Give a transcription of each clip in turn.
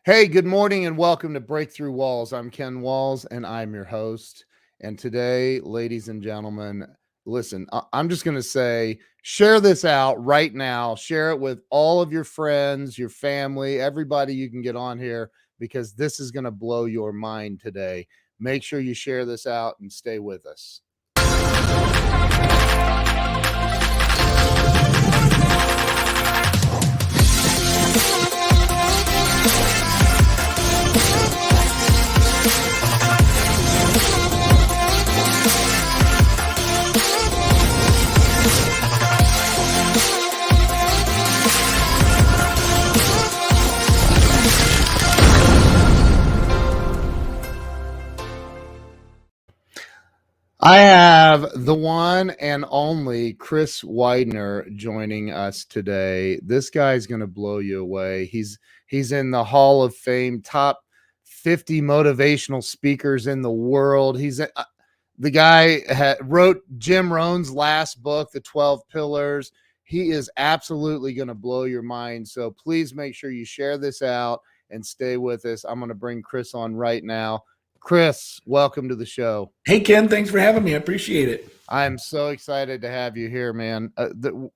Hey, good morning and welcome to Breakthrough Walls. I'm Ken Walls and I'm your host. And today, ladies and gentlemen, listen, I'm just going to say, share this out right now. Share it with all of your friends, your family, everybody you can get on here, because this is going to blow your mind today. Make sure you share this out and stay with us. I have the one and only Chris Widener joining us today. This guy's going to blow you away. He's in the Hall of Fame, top 50 motivational speakers in the world. He's the guy wrote Jim Rohn's last book, The 12 Pillars. He is absolutely going to blow your mind. So please make sure you share this out and stay with us. I'm going to bring Chris on right now. Chris, welcome to the show. Hey, Ken, thanks for having me. I appreciate it. I'm so excited to have you here, man.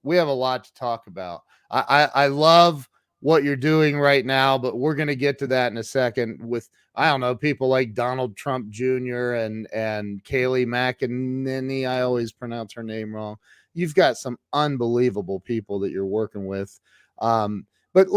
We have a lot to talk about. I love what you're doing right now, but we're going to get to that in a second with, I don't know, people like Donald Trump Jr. and Kayleigh McEnany. I always pronounce her name wrong. You've got some unbelievable people that you're working with. But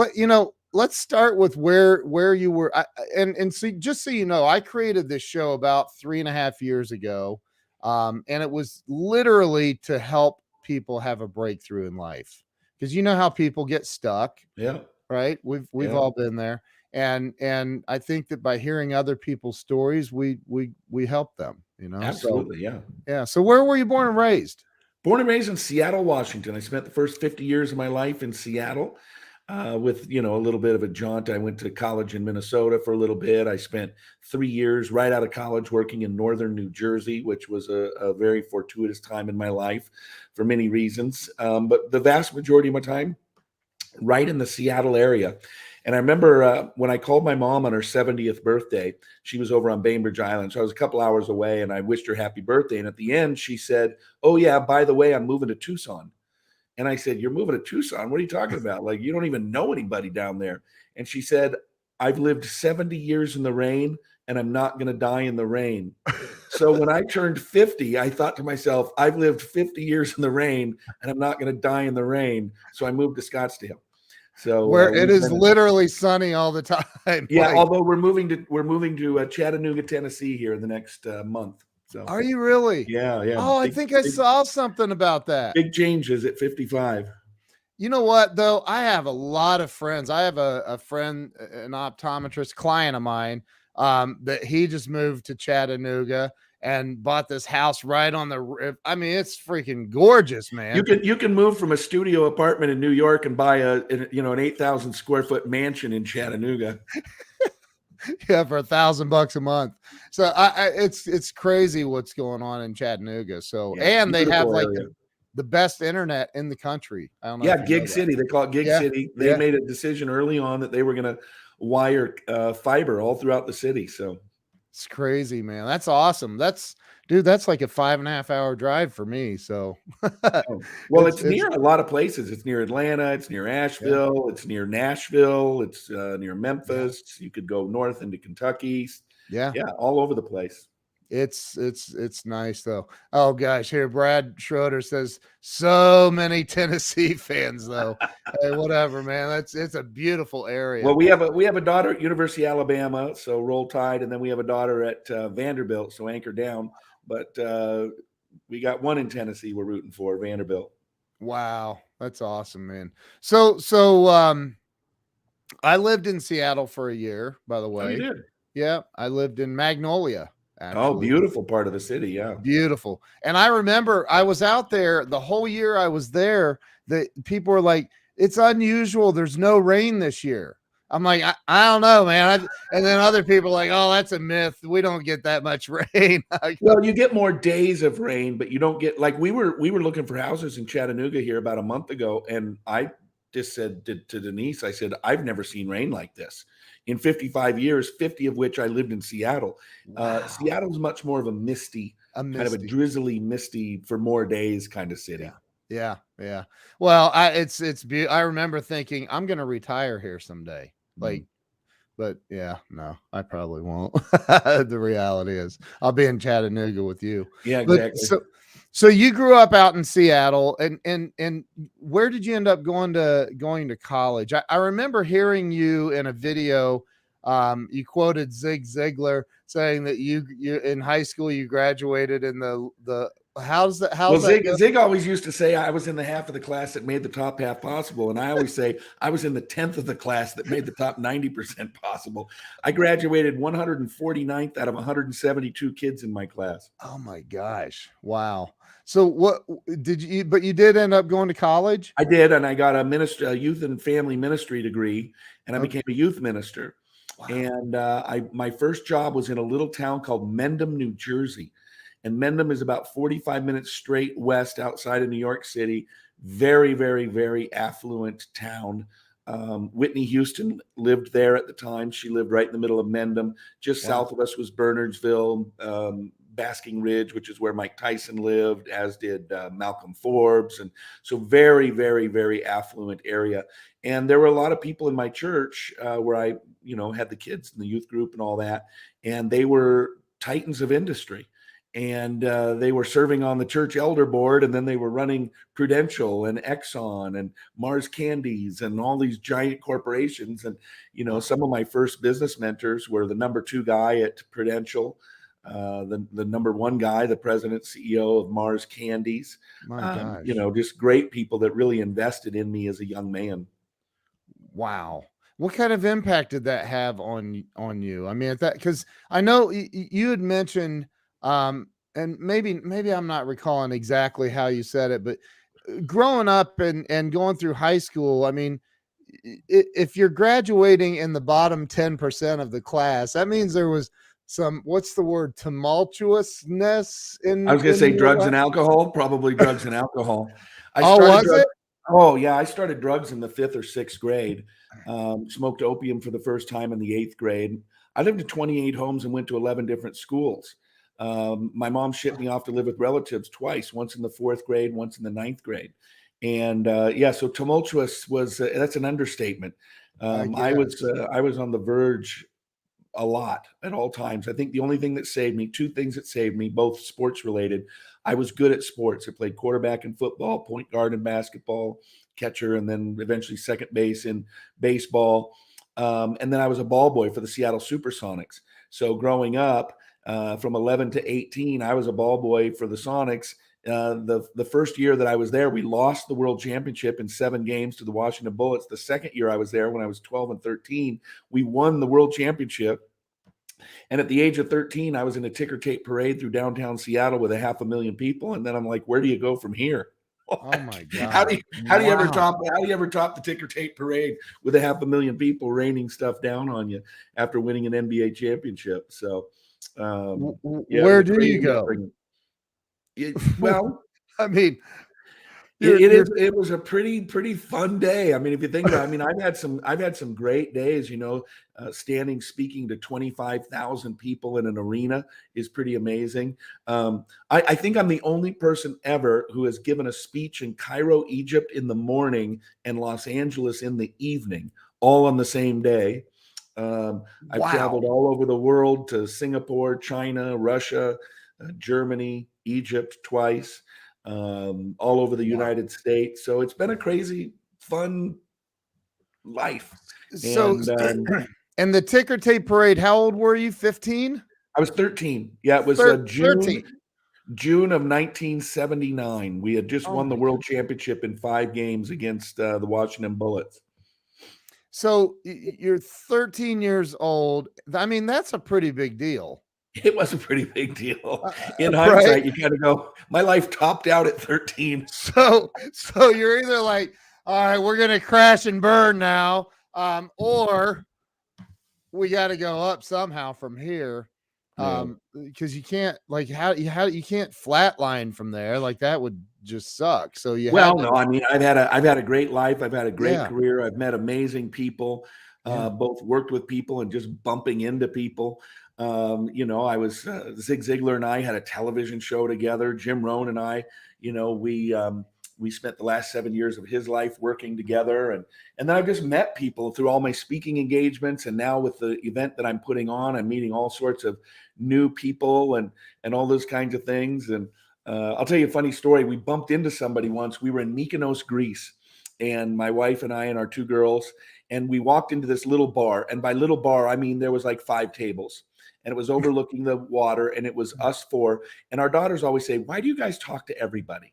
let's start with where you were. And so just so you know, I created this show about 3.5 years ago. And it was literally to help people have a breakthrough in life, because you know how people get stuck. Yeah. Right. We've all been there. And I think that by hearing other people's stories, we help them, Absolutely. So, yeah. So where were you born and raised? Born and raised in Seattle, Washington. I spent the first 50 years of my life in Seattle. With, a little bit of a jaunt. I went to college in Minnesota for a little bit. I spent 3 years right out of college working in northern New Jersey, which was a very fortuitous time in my life for many reasons. But the vast majority of my time right in the Seattle area. And I remember when I called my mom on her 70th birthday, she was over on Bainbridge Island. So I was a couple hours away and I wished her happy birthday. And at the end, she said, "Oh, yeah, by the way, I'm moving to Tucson." And I said, "You're moving to Tucson? What are you talking about? Like, you don't even know anybody down there." And she said, "I've lived 70 years in the rain and I'm not going to die in the rain." So when I turned 50, I thought to myself, I've lived 50 years in the rain and I'm not going to die in the rain. So I moved to Scottsdale. So where it is literally sunny all the time. Yeah. Although we're moving to Chattanooga, Tennessee here in the next month. So, are you really? Yeah. Oh, I think I saw something about that. Big changes at 55. You know what, though? I have a lot of friends. I have a friend, an optometrist client of mine, that he just moved to Chattanooga and bought this house right on the. I mean, it's freaking gorgeous, man. You can move from a studio apartment in New York and buy an 8,000 square foot mansion in Chattanooga. Yeah, for $1,000 a month. So it's crazy what's going on in Chattanooga. So, yeah, and they have like the best internet in the country. I don't know. Yeah, Gig City. They call it Gig City. They made a decision early on that they were going to wire fiber all throughout the city. So it's crazy, man. That's awesome. That's like a 5.5 hour drive for me. So, well, it's near a lot of places. It's near Atlanta. It's near Asheville. It's near Nashville. It's near Memphis. You could go north into Kentucky. Yeah, all over the place. It's nice though. Oh gosh, here Brad Schroeder says so many Tennessee fans though. Hey, whatever, man. It's a beautiful area. Well, we have a daughter at University of Alabama, so roll tide, and then we have a daughter at Vanderbilt, so anchor down. But we got one in Tennessee we're rooting for, Vanderbilt. Wow, that's awesome, man. So I lived in Seattle for a year, by the way. Oh, you did? Yeah, I lived in Magnolia. Actually. Oh, beautiful part of the city. Yeah. Beautiful. And I remember I was out there the whole year I was there, that people were like, "It's unusual. There's no rain this year." I'm like, I don't know, man. And then other people are like, "Oh, that's a myth. We don't get that much rain." Well, you get more days of rain, but you don't get, like, we were looking for houses in Chattanooga here about a month ago. And I just said to Denise, I said, I've never seen rain like this. In 55 years, 50 of which I lived in Seattle. Wow. Seattle's much more of a misty, kind of a drizzly, misty for more days kind of city. Yeah. Well, I remember thinking I'm going to retire here someday. Like, but yeah, no, I probably won't. The reality is I'll be in Chattanooga with you. Yeah, exactly. So you grew up out in Seattle, and where did you end up going to college? I remember hearing you in a video. You quoted Zig Ziglar saying that you in high school you graduated in the how's that Zig always used to say I was in the half of the class that made the top half possible, and I always say I was in the 10th of the class that made the top 90% possible. I graduated 149th out of 172 kids in my class. Oh my gosh, wow. So what did you, but you did end up going to college? I did, and I got a youth and family ministry degree, and I became a youth minister. Wow. And my first job was in a little town called Mendham, New Jersey. And Mendham is about 45 minutes straight west outside of New York City. Very, very, very affluent town. Whitney Houston lived there at the time. She lived right in the middle of Mendham. Just south of us was Bernardsville, Basking Ridge, which is where Mike Tyson lived, as did Malcolm Forbes. And so very, very, very affluent area. And there were a lot of people in my church where I, had the kids in the youth group and all that. And they were titans of industry. And they were serving on the church elder board, and then they were running Prudential and Exxon and Mars Candies and all these giant corporations. And, some of my first business mentors were the number 2 guy at Prudential, the number 1 guy, the president, CEO of Mars Candies. My gosh. Just great people that really invested in me as a young man. Wow. What kind of impact did that have on you? I mean, because I know you had mentioned, and maybe I'm not recalling exactly how you said it, but growing up and going through high school, I mean, if you're graduating in the bottom 10% of the class, that means there was some, what's the word, tumultuousness in. I was going to say drugs and alcohol, probably drugs and alcohol. Oh, yeah. I started drugs in the 5th or 6th grade. Smoked opium for the first time in the 8th grade. I lived in 28 homes and went to 11 different schools. My mom shipped me off to live with relatives twice, once in the 4th grade, once in the 9th grade. And so tumultuous was, that's an understatement. I was on the verge a lot at all times. I think the only thing that saved me, 2 things that saved me, both sports related. I was good at sports. I played quarterback in football, point guard in basketball, catcher, and then eventually second base in baseball. And then I was a ball boy for the Seattle Supersonics. So growing up from 11 to 18, I was a ball boy for the Sonics. The first year that I was there, we lost the world championship in 7 games to the Washington Bullets. The second year I was there, when I was 12 and 13, we won the world championship. And at the age of 13, I was in a ticker tape parade through downtown Seattle with 500,000 people. And then I'm like, where do you go from here? Oh my God. How do you ever top the ticker tape parade with 500,000 people raining stuff down on you after winning an NBA championship? So where do you go? Well, I mean, it was a pretty fun day. I mean, if you think about it, I mean, I've had some great days, standing speaking to 25,000 people in an arena is pretty amazing. I think I'm the only person ever who has given a speech in Cairo, Egypt in the morning and Los Angeles in the evening, all on the same day. I've traveled all over the world to Singapore, China, Russia, Germany, Egypt twice, all over the United States. So it's been a crazy, fun life. So, and the ticker tape parade, how old were you? 15? I was 13. Yeah, it was June of 1979. We had just won the world championship in 5 games against the Washington Bullets. So you're 13 years old. I mean, that's a pretty big deal. It was a pretty big deal. In hindsight, you kind of go, my life topped out at 13. So you're either like, all right, we're going to crash and burn now, or we got to go up somehow from here. Yeah. Because you can't like how you can't flatline from there. Like that would just suck. So you Well, had no, to, I mean, I've had a great life. I've had a great yeah, career. I've met amazing people, yeah, both worked with people and just bumping into people. I was Zig Ziglar and I had a television show together. Jim Rohn and I, we spent the last 7 years of his life working together, and then I've just met people through all my speaking engagements, and now with the event that I'm putting on, I'm meeting all sorts of new people and all those kinds of things. And I'll tell you a funny story. We bumped into somebody once. We were in Mykonos, Greece, and my wife and I and our two girls, and we walked into this little bar. And by little bar, I mean there was like 5 tables, and it was overlooking the water, and it was us four. And our daughters always say, "Why do you guys talk to everybody?"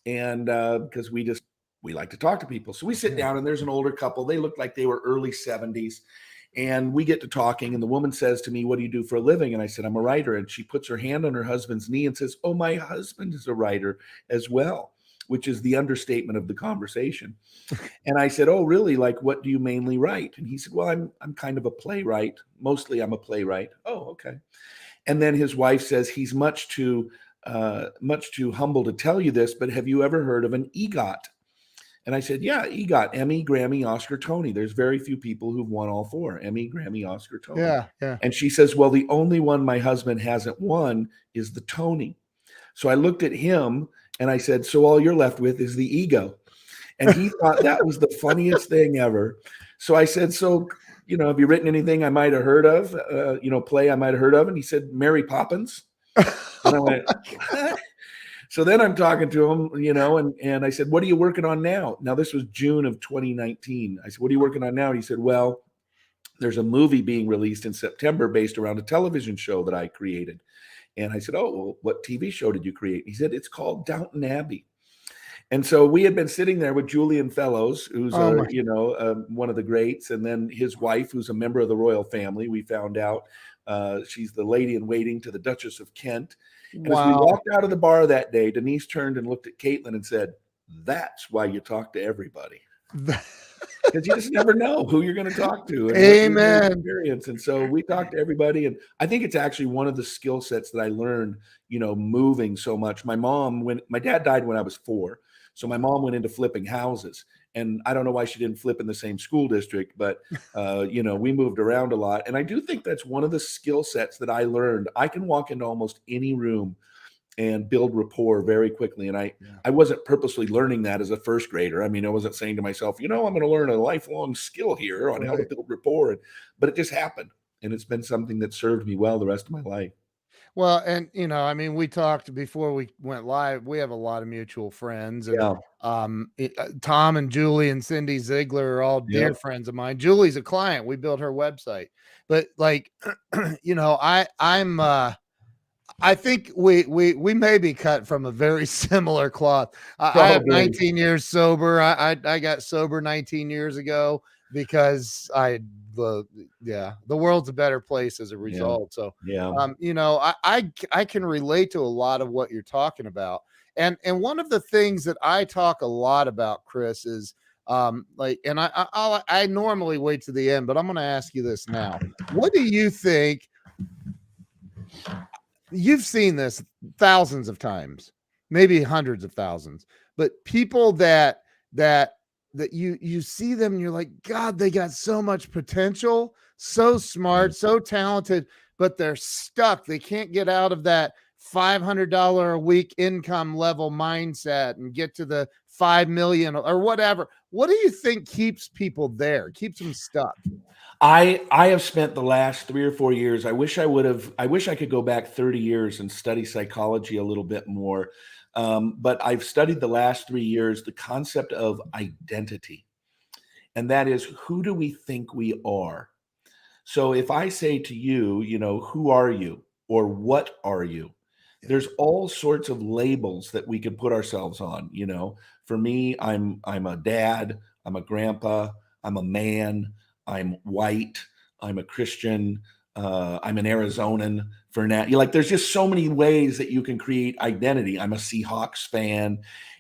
And because we like to talk to people. So we sit yeah. down, and there's an older couple. They look like they were early 70s. And we get to talking, and the woman says to me, "What do you do for a living?" And I said, "I'm a writer." And she puts her hand on her husband's knee and says, "Oh, my husband is a writer as well," which is the understatement of the conversation. And I said, "Oh, really? Like, what do you mainly write?" And he said, "Well, I'm kind of a playwright. Mostly, I'm a playwright." Oh, okay. And then his wife says, "He's much too humble to tell you this, but have you ever heard of an EGOT?" And I said, "Yeah, EGOT, Emmy, Grammy, Oscar, Tony. There's very few people who've won all 4, Emmy, Grammy, Oscar, Tony." Yeah, yeah. And she says, "Well, the only one my husband hasn't won is the Tony." So I looked at him and I said, "So all you're left with is the ego." And he thought that was the funniest thing ever. So I said, "So, have you written anything I might have heard of, play I might have heard of?" And he said, "Mary Poppins." And I went, "What?" So then I'm talking to him, and I said, "What are you working on now?" Now, this was June of 2019. I said, "What are you working on now?" And he said, "Well, there's a movie being released in September based around a television show that I created." And I said, "Oh, well, what TV show did you create?" He said, "It's called Downton Abbey." And so we had been sitting there with Julian Fellows, who's Oh my, one of the greats, and then his wife, who's a member of the royal family. We found out she's the lady in waiting to the Duchess of Kent. And as we wow. walked out of the bar that day, Denise turned and looked at Caitlin and said, "That's why you talk to everybody, because you just never know who you're going to talk to and what you're going to Amen. experience." And so we talk to everybody. And I think it's actually one of the skill sets that I learned, moving so much. When my dad died when I was 4, so my mom went into flipping houses. And I don't know why she didn't flip in the same school district, but we moved around a lot. And I do think that's one of the skill sets that I learned. I can walk into almost any room and build rapport very quickly. And I Yeah. I wasn't purposely learning that as a first grader. I mean, I wasn't saying to myself, I'm going to learn a lifelong skill here on how to Right. build rapport. But it just happened. And it's been something that served me well the rest of my life. Well, and I mean, we talked before we went live. We have a lot of mutual friends, and Yeah. Tom and Julie and Cindy Ziegler are all dear Yep. friends of mine. Julie's a client. We built her website, but like, I think we may be cut from a very similar cloth. I have Probably. 19 years sober. I got sober 19 years ago because the the world's a better place as a Yeah. result. So Yeah. I can relate to a lot of what you're talking about. And one of the things that I talk a lot about, Chris, is and I normally wait to the end, but I'm going to ask you this now. What do you think? You've seen this thousands of times, maybe hundreds of thousands, but people that you see them and you're like, God, they got so much potential, so smart, so talented, but they're stuck. They can't get out of that $500 a week income level mindset and get to the 5 million or whatever. What do you think keeps people there, keeps them stuck? I have spent the last 3 or 4 years. I wish I could go back 30 years and study psychology a little bit more. But I've studied the last 3 years the concept of identity. And that is, who do we think we are? So if I say to you, who are you or what are you? Yeah. There's all sorts of labels that we could put ourselves on. For me, I'm a dad, I'm a grandpa, I'm a man, I'm white, I'm a Christian, I'm an Arizonan for now. There's just so many ways that you can create identity. I'm a Seahawks fan,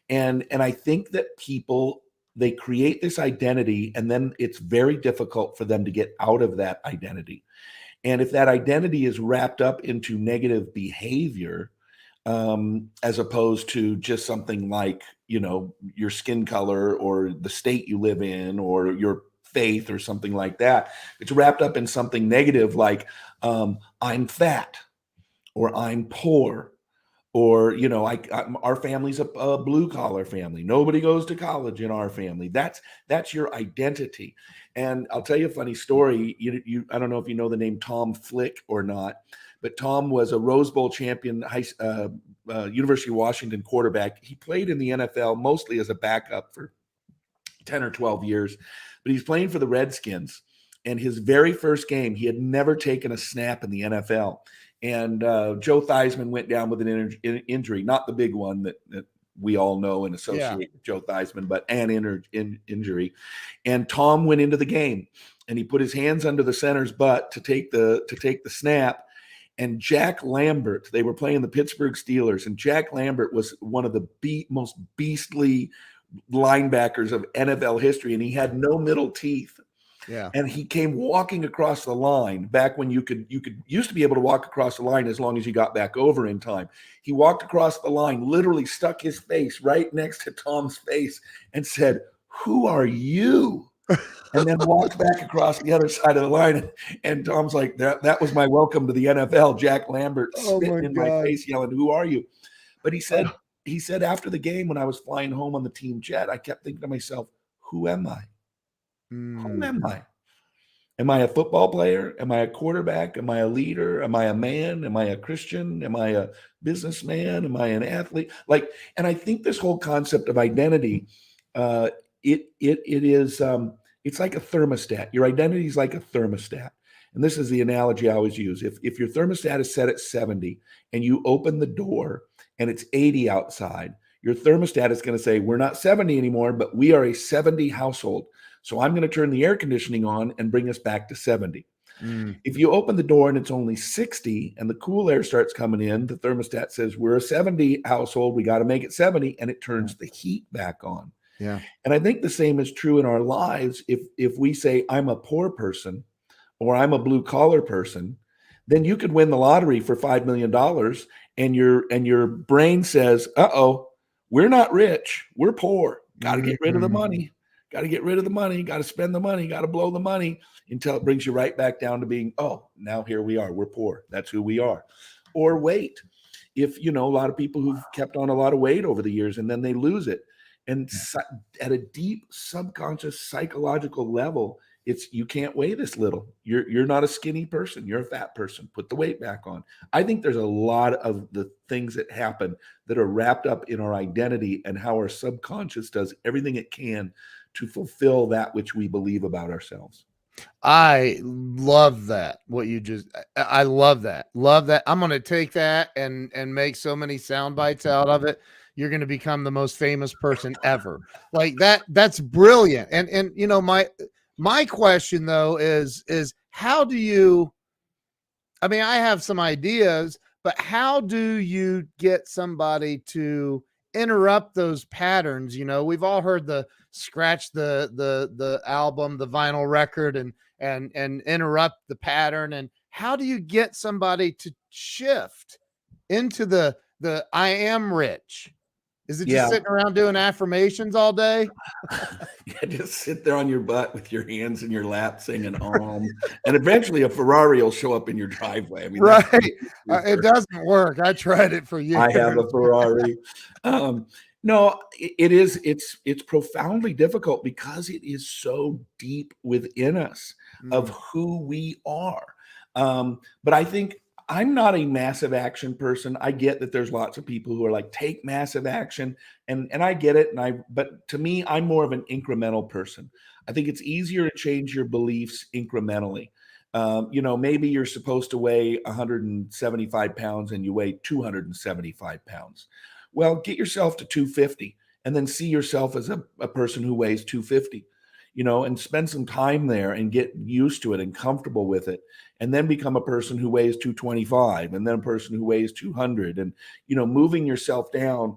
and I think that people, they create this identity, and then it's very difficult for them to get out of that identity. And if that identity is wrapped up into negative behavior, as opposed to just something like, your skin color or the state you live in or your faith or something like that, it's wrapped up in something negative like, I'm fat or I'm poor. Or, our family's a blue collar family. Nobody goes to college in our family. That's your identity. And I'll tell you a funny story. I don't know if you know the name Tom Flick or not, but Tom was a Rose Bowl champion, University of Washington quarterback. He played in the NFL mostly as a backup for 10 or 12 years, but he's playing for the Redskins. And his very first game, he had never taken a snap in the NFL. And Joe Theismann went down with an injury, not the big one that we all know and associate with Joe Theismann, but an injury. And Tom went into the game, and he put his hands under the center's butt to take the snap. And Jack Lambert, they were playing the Pittsburgh Steelers, and Jack Lambert was one of the most beastly linebackers of NFL history, and he had no middle teeth. Yeah. And he came walking across the line back when you could used to be able to walk across the line as long as you got back over in time. He walked across the line, literally stuck his face right next to Tom's face and said, "Who are you?" And then walked back across the other side of the line. And Tom's like, that was my welcome to the NFL. Jack Lambert spitting in my face, yelling, "Who are you?" But he said after the game, when I was flying home on the team jet, I kept thinking to myself, who am I? Who am I? Am I a football player? Am I a quarterback? Am I a leader? Am I a man? Am I a Christian? Am I a businessman? Am I an athlete? And I think this whole concept of identity, it is it's like a thermostat. Your identity is like a thermostat. And this is the analogy I always use. If your thermostat is set at 70 and you open the door and it's 80 outside, your thermostat is going to say, we're not 70 anymore, but we are a 70 household. So I'm going to turn the air conditioning on and bring us back to 70. If you open the door and it's only 60 and the cool air starts coming in, the thermostat says, we're a 70 household. We got to make it 70. And it turns the heat back on. Yeah. And I think the same is true in our lives. If we say, I'm a poor person or I'm a blue collar person, then you could win the lottery for $5 million. And your brain says, uh-oh, we're not rich. We're poor. Got to get rid of the money. Got to get rid of the money, got to spend the money, got to blow the money until it brings you right back down to being, oh, now here we are. We're poor. That's who we are. Or weight. If, a lot of people who've kept on a lot of weight over the years and then they lose it. And at a deep subconscious psychological level, it's you can't weigh this little. You're not a skinny person. You're a fat person. Put the weight back on. I think there's a lot of the things that happen that are wrapped up in our identity and how our subconscious does everything it can to fulfill that which we believe about ourselves. I love that. I love that. Love that. I'm going to take that and make so many sound bites out of it. You're going to become the most famous person ever. Like that. That's brilliant. And my question though is how do you, I mean, I have some ideas, but how do you get somebody to interrupt those patterns? We've all heard the scratch the album, the vinyl record and interrupt the pattern. And how do you get somebody to shift into the I am rich? Is it just sitting around doing affirmations all day? Just sit there on your butt with your hands in your lap singing and eventually a Ferrari will show up in your driveway. I mean, right. It doesn't work. I tried it for years. I have a Ferrari. No, it's profoundly difficult because it is so deep within us of who we are. But I think I'm not a massive action person. I get that there's lots of people who are like, take massive action. And I get it. But to me, I'm more of an incremental person. I think it's easier to change your beliefs incrementally. Maybe you're supposed to weigh 175 pounds and you weigh 275 pounds. Well, get yourself to 250 and then see yourself as a person who weighs 250. And spend some time there and get used to it and comfortable with it. And then become a person who weighs 225 and then a person who weighs 200 and, moving yourself down.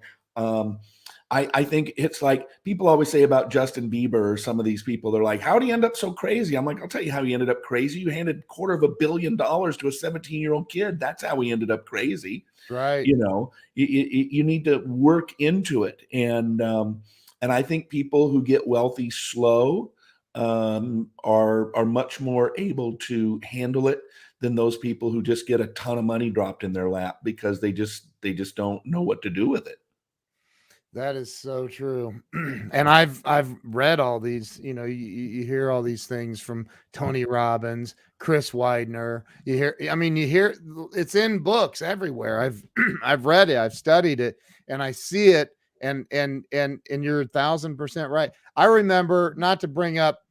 I think it's like people always say about Justin Bieber or some of these people. They're like, how do you end up so crazy? I'm like, I'll tell you how he ended up crazy. You handed $250 million to a 17-year-old kid. That's how he ended up crazy. Right. You know, you need to work into it. And I think people who get wealthy slow are much more able to handle it than those people who just get a ton of money dropped in their lap because they just don't know what to do with it. That is so true. And I've read all these, you hear all these things from Tony Robbins, Chris Widener. You hear it's in books everywhere. I've I've read it, I've studied it, and I see it, and you're 1,000% right. I remember, not to bring up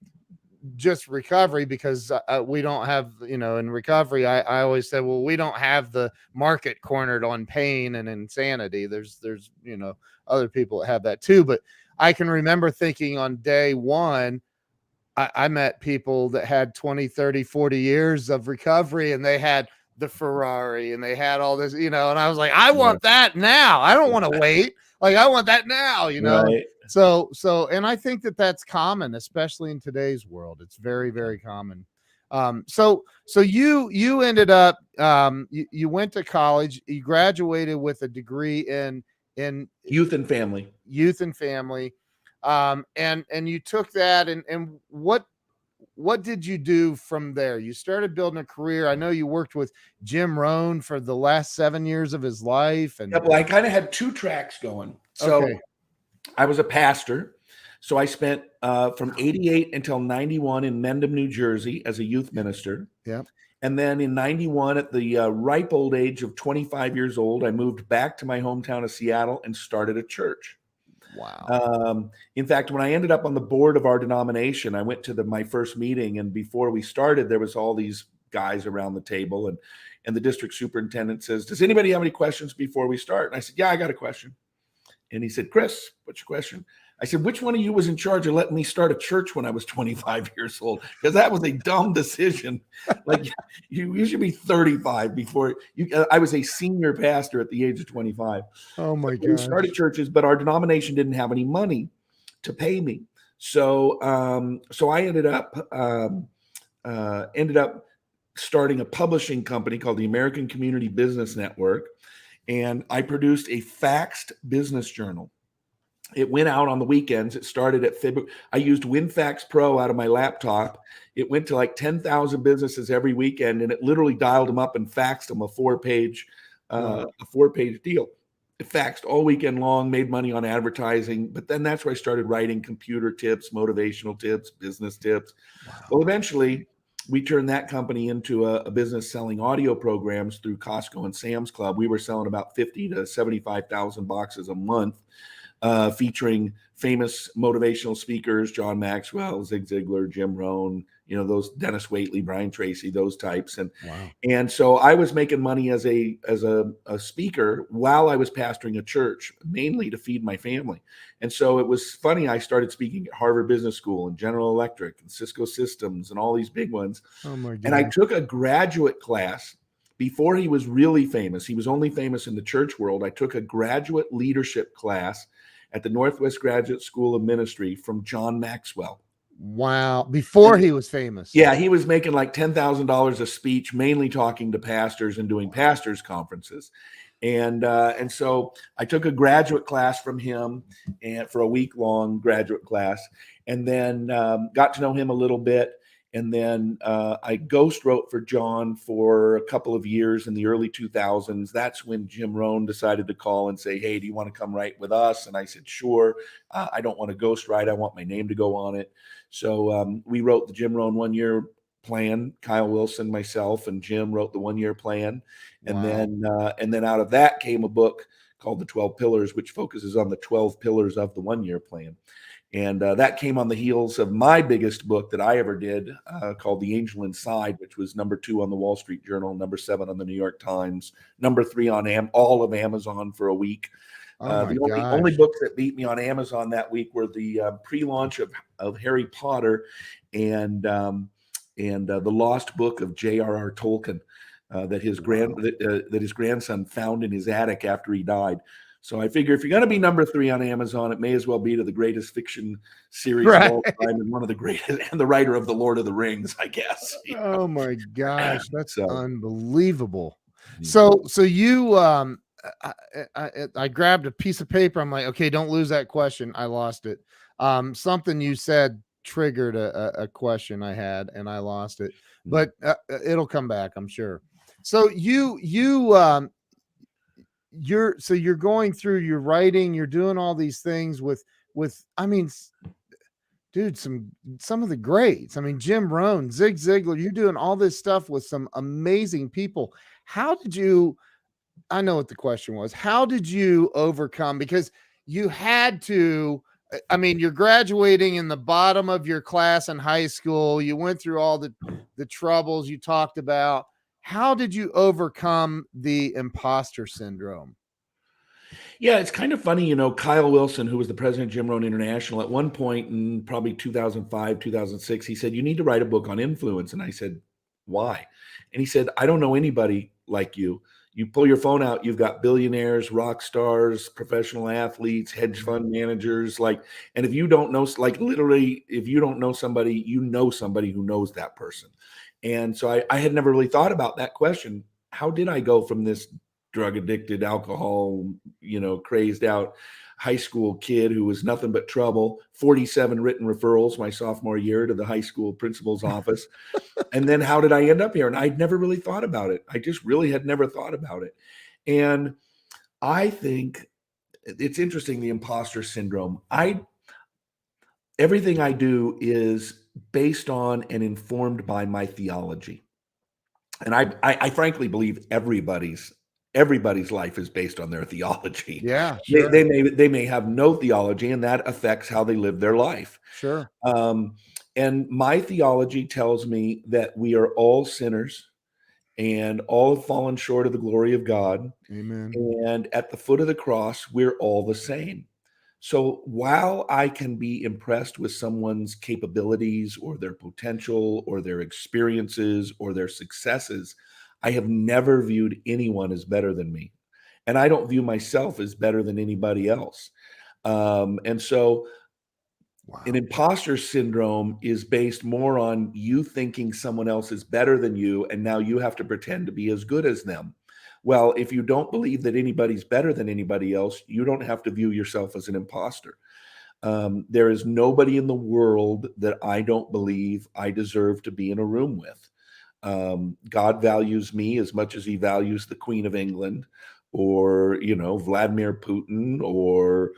just recovery, because we don't have, in recovery, I always said, well, we don't have the market cornered on pain and insanity. There's other people that have that too. But I can remember thinking on day one, I met people that had 20, 30, 40 years of recovery, and they had the Ferrari and they had all this, and I was like, I want that now. I don't want to wait. Like, I want that now, Right. So, and I think that that's common, especially in today's world. It's very, very common. So you ended up, you went to college, you graduated with a degree in youth and family. And you took that, and what did you do from there? You started building a career. I know you worked with Jim Rohn for the last 7 years of his life. And well, I kind of had two tracks going. So okay. I was a pastor. So I spent from 88 until 91 in Mendham, New Jersey as a youth minister. Yeah. And then in 91, at the ripe old age of 25 years old, I moved back to my hometown of Seattle and started a church. Wow. In fact, when I ended up on the board of our denomination, I went to my first meeting, and before we started, there was all these guys around the table, and the district superintendent says, does anybody have any questions before we start? And I said, yeah, I got a question. And he said, Chris, what's your question? I said, which one of you was in charge of letting me start a church when I was 25 years old? Because that was a dumb decision. Like, you should be 35 before you. I was a senior pastor at the age of 25. Oh my God. We started churches, but our denomination didn't have any money to pay me. So I ended up starting a publishing company called the American Community Business Network. And I produced a faxed business journal. It went out on the weekends. It started at February. I used WinFax Pro out of my laptop. It went to like 10,000 businesses every weekend, and it literally dialed them up and faxed them a 4-page deal. It faxed all weekend long, made money on advertising. But then that's where I started writing computer tips, motivational tips, business tips. Wow. Well, eventually we turned that company into a business selling audio programs through Costco and Sam's Club. We were selling about 50 to 75,000 boxes a month, featuring famous motivational speakers, John Maxwell, Zig Ziglar, Jim Rohn, those Dennis Waitley, Brian Tracy, those types. And so I was making money as a speaker while I was pastoring a church, mainly to feed my family. And so it was funny. I started speaking at Harvard Business School and General Electric and Cisco Systems and all these big ones. Oh my God. And I took a graduate class before he was really famous. He was only famous in the church world. I took a graduate leadership class at the Northwest Graduate School of Ministry from John Maxwell. Wow. Before he was famous. Yeah, he was making like $10,000 a speech, mainly talking to pastors and doing pastors conferences. And so I took a graduate class from him, and for a week-long graduate class, and then got to know him a little bit. And then I ghost wrote for John for a couple of years in the early 2000s. That's when Jim Rohn decided to call and say, hey, do you want to come write with us? And I said, sure. I don't want to ghost write. I want my name to go on it. So we wrote the Jim Rohn 1-year plan. Kyle Wilson, myself, and Jim wrote the 1-year plan. And then out of that came a book called The 12 Pillars, which focuses on the 12 pillars of the 1-year plan. And that came on the heels of my biggest book that I ever did, called The Angel Inside, which was number 2 on the Wall Street Journal, number 7 on the New York Times, number 3 on all of Amazon for a week. The only books that beat me on Amazon that week were the pre-launch of Harry Potter and the Lost Book of J.R.R. Tolkien that his grandson found in his attic after he died. So I figure if you're going to be number 3 on Amazon, it may as well be to the greatest fiction series of Right. all time and one of the greatest, and the writer of the Lord of the Rings, I guess. Oh my gosh, that's So, unbelievable. So you I grabbed a piece of paper. I'm like, okay, don't lose that question. I lost it. Something you said triggered a question I had, and I lost it, but it'll come back, I'm sure. So you're going through, you're writing, you're doing all these things with I mean, dude, some of the greats. I mean, Jim Rohn, Zig Ziglar, you're doing all this stuff with some amazing people. How did you, I know what the question was. How did you overcome? Because you had to, I mean, you're graduating in the bottom of your class in high school. You went through all the troubles you talked about. How did you overcome the imposter syndrome? Yeah, it's kind of funny, Kyle Wilson, who was the president of Jim Rohn International, at one point in probably 2005, 2006, he said, "You need to write a book on influence." And I said, "Why?" And he said, "I don't know anybody like you. You pull your phone out, you've got billionaires, rock stars, professional athletes, hedge fund managers, and if you don't know, like literally, if you don't know somebody, you know somebody who knows that person." And so I had never really thought about that question. How did I go from this drug addicted, alcohol, crazed out high school kid who was nothing but trouble, 47 written referrals my sophomore year to the high school principal's office. And then how did I end up here? And I'd never really thought about it. I just really had never thought about it. And I think it's interesting, the imposter syndrome. Everything I do is based on and informed by my theology. And I frankly believe everybody's life is based on their theology. Yeah, They, sure. they may have no theology, and that affects how they live their life. Sure. And my theology tells me that we are all sinners and all have fallen short of the glory of God. Amen. And at the foot of the cross, we're all the same. So while I can be impressed with someone's capabilities or their potential or their experiences or their successes, I have never viewed anyone as better than me. And I don't view myself as better than anybody else. And so an imposter syndrome is based more on you thinking someone else is better than you, and now you have to pretend to be as good as them. Well, if you don't believe that anybody's better than anybody else, you don't have to view yourself as an imposter. There is nobody in the world that I don't believe I deserve to be in a room with. God values me as much as he values the Queen of England or, Vladimir Putin or,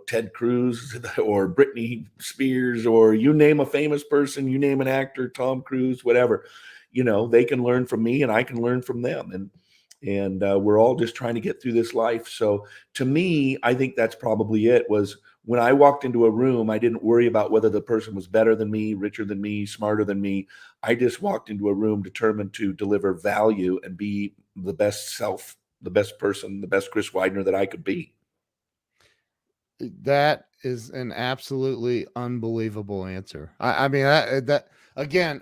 Ted Cruz or Britney Spears, or you name a famous person, you name an actor, Tom Cruise, whatever. They can learn from me and I can learn from them. And we're all just trying to get through this life. So to me, I think that's probably it. Was when I walked into a room, I didn't worry about whether the person was better than me, richer than me, smarter than me. I just walked into a room determined to deliver value and be the best self, the best person, the best Chris Widener that I could be. That is an absolutely unbelievable answer. I mean, that again,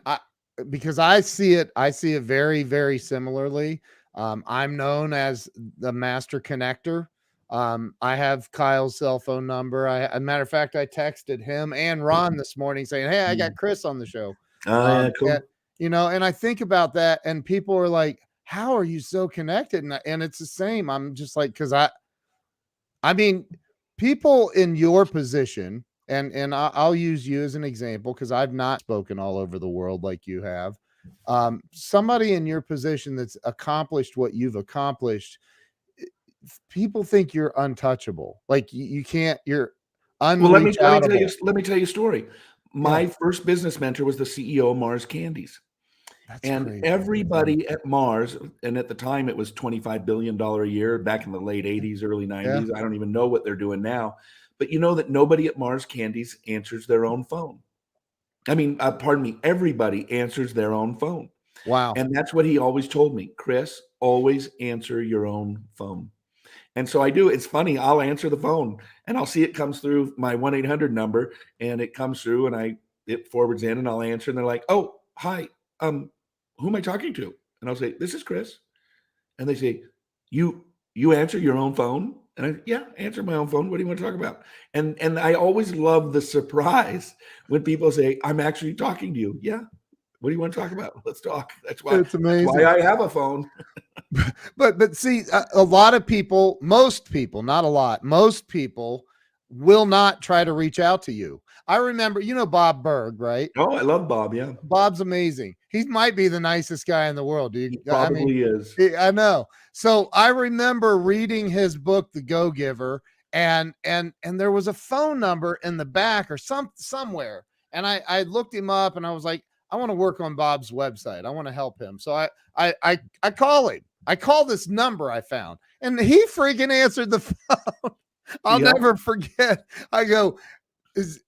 because I see it very, very similarly. I'm known as the master connector. I have Kyle's cell phone number. As a matter of fact, I texted him and Ron this morning saying, "Hey, I got Chris on the show." Oh, yeah, cool. And I think about that, and people are like, "How are you so connected?" And it's the same. I'm just like, because I mean, people in your position, and I'll use you as an example because I've not spoken all over the world like you have. Somebody in your position that's accomplished what you've accomplished, people think you're untouchable. Like you can't. You're Well, let me tell you. unreachable. Let me tell you a story. My first business mentor was the CEO of Mars Candies. That's And crazy. everybody at Mars, and at the time it was $25 billion a year, back in the late 80s, early 90s. I don't even know what they're doing now. But you know that nobody at Mars Candies answers their own phone. I mean, pardon me, everybody answers their own phone. Wow. And that's what he always told me. Chris, always answer your own phone. And so I do. It's funny. I'll answer the phone and I'll see it comes through my 1-800 number, and it comes through and it forwards in and I'll answer. And they're like, "Oh, hi. Who am I talking to?" And I'll say, "This is Chris." And they say, You answer your own phone?" And I answer my own phone. What do you want to talk about? And I always love the surprise when people say, I'm actually talking to you. Yeah. What do you want to talk about? Let's talk. That's why It's amazing. I have a phone. But see, a lot of people, most people, not a lot, most people will not try to reach out to you. I remember, you know, Bob Berg, right? Oh, I love Bob. Yeah. Bob's amazing. He might be the nicest guy in the world. He probably is. I know. So I remember reading his book, The Go-Giver, and there was a phone number in the back or somewhere. And I looked him up and I was like, I want to work on Bob's website. I want to help him. So I call him. I call this number I found, and he freaking answered the phone. I'll never forget. I go, is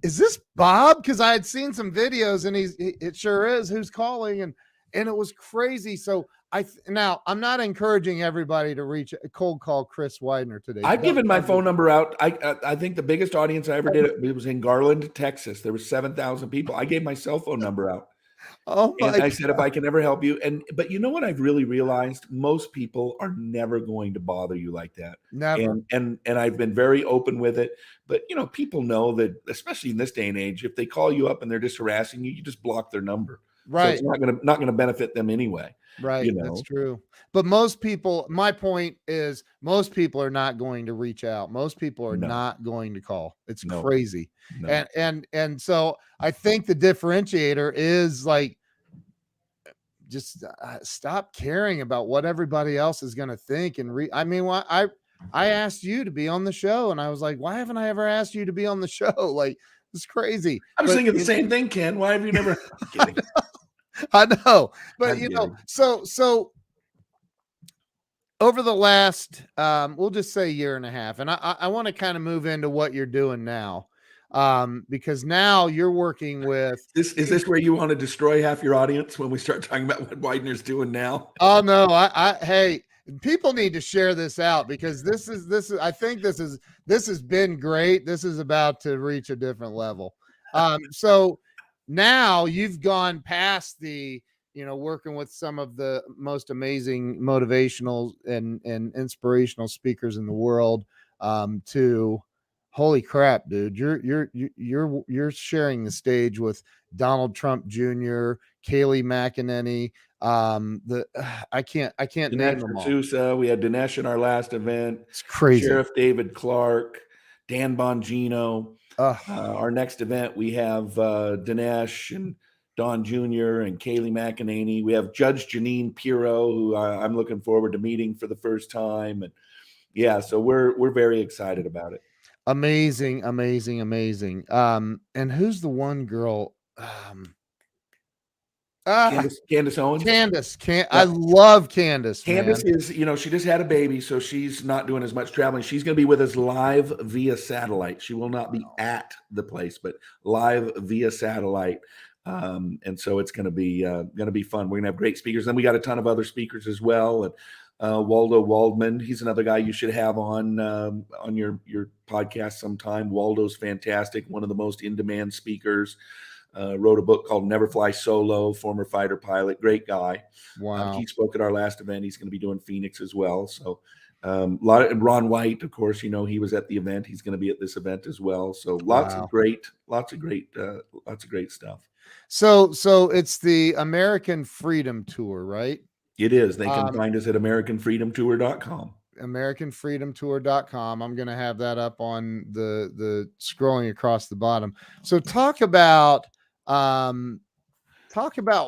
this Bob? Because I had seen some videos, and it sure is. Who's calling? And it was crazy. So now I'm not encouraging everybody to reach a cold call Chris Widener today. I've given my phone number out. I think the biggest audience I ever did it was in Garland, Texas. There were 7,000 people. I gave my cell phone number out. Oh my and I said, if I can ever help you. But you know what I've really realized? Most people are never going to bother you like that. Never. And I've been very open with it. But, you know, people know that, especially in this day and age, if they call you up and they're just harassing you, you just block their number. Right. So it's not going to benefit them anyway. Right. You know? That's true. But most people, my point is, most people are not going to reach out. Most people are not going to call. It's crazy. No. And so I think the differentiator is like, just stop caring about what everybody else is going to think. And I mean, I asked you to be on the show, and I was like, why haven't I ever asked you to be on the show? Like, it's crazy. I was thinking the same thing, Ken. Why have you never? I know, but you know, so over the last, we'll just say year and a half, and I want to kind of move into what you're doing now, because now you're working with. Is this where you want to destroy half your audience when we start talking about what Widener's doing now? Oh no, hey, people need to share this out, because this is I think this has been great. This is about to reach a different level. So now you've gone past the, you know, working with some of the most amazing motivational and inspirational speakers in the world, to holy crap, dude, you're sharing the stage with Donald Trump Jr., Kayleigh McEnany, I can't name them all. Sousa, we had Dinesh in our last event. It's crazy. Sheriff David Clark, Dan Bongino. Our next event, we have Dinesh and Don Jr. and Kayleigh McEnany. We have Judge Janine Pirro, who I'm looking forward to meeting for the first time. And yeah, so we're very excited about it. Amazing. And who's the one girl? Candace Owens. I love Candace. Candace is, you know, she just had a baby, so she's not doing as much traveling. She's going to be with us live via satellite. She will not be at the place, but live via satellite. And so it's going to be fun. We're going to have great speakers. Then we got a ton of other speakers as well. And Waldo Waldman, he's another guy you should have on your podcast sometime. Waldo's fantastic, one of the most in-demand speakers. Wrote a book called Never Fly Solo, former fighter pilot, great guy. Wow. He spoke at our last event. He's going to be doing Phoenix as well. So and Ron White, of course, you know, he was at the event. He's going to be at this event as well. So lots of great stuff. So it's the American Freedom Tour, right? It is. They can find us at AmericanFreedomTour.com. AmericanFreedomTour.com. I'm going to have that up on the scrolling across the bottom. So talk about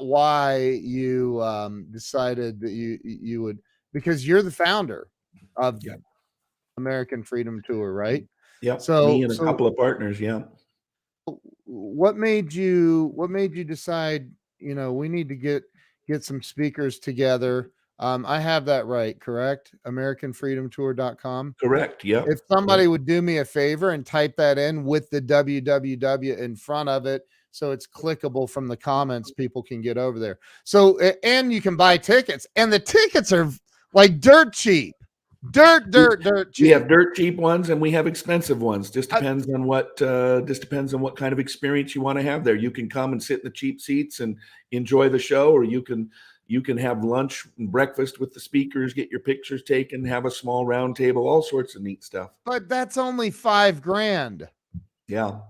why you decided that you would, because you're the founder of American Freedom Tour, right? Yeah. So me and a couple of partners. Yeah. What made you decide, you know, we need to get some speakers together? I have that right, correct? AmericanFreedomTour.com. Correct. Yeah. If somebody would do me a favor and type that in with the www in front of it, so it's clickable from the comments, people can get over there. So, and you can buy tickets, and the tickets are like dirt cheap. Dirt cheap. We have dirt cheap ones and we have expensive ones. Just depends on what kind of experience you want to have there. You can come and sit in the cheap seats and enjoy the show, or you can, You can have lunch and breakfast with the speakers, get your pictures taken, have a small round table, all sorts of neat stuff. But that's only $5,000. Yeah.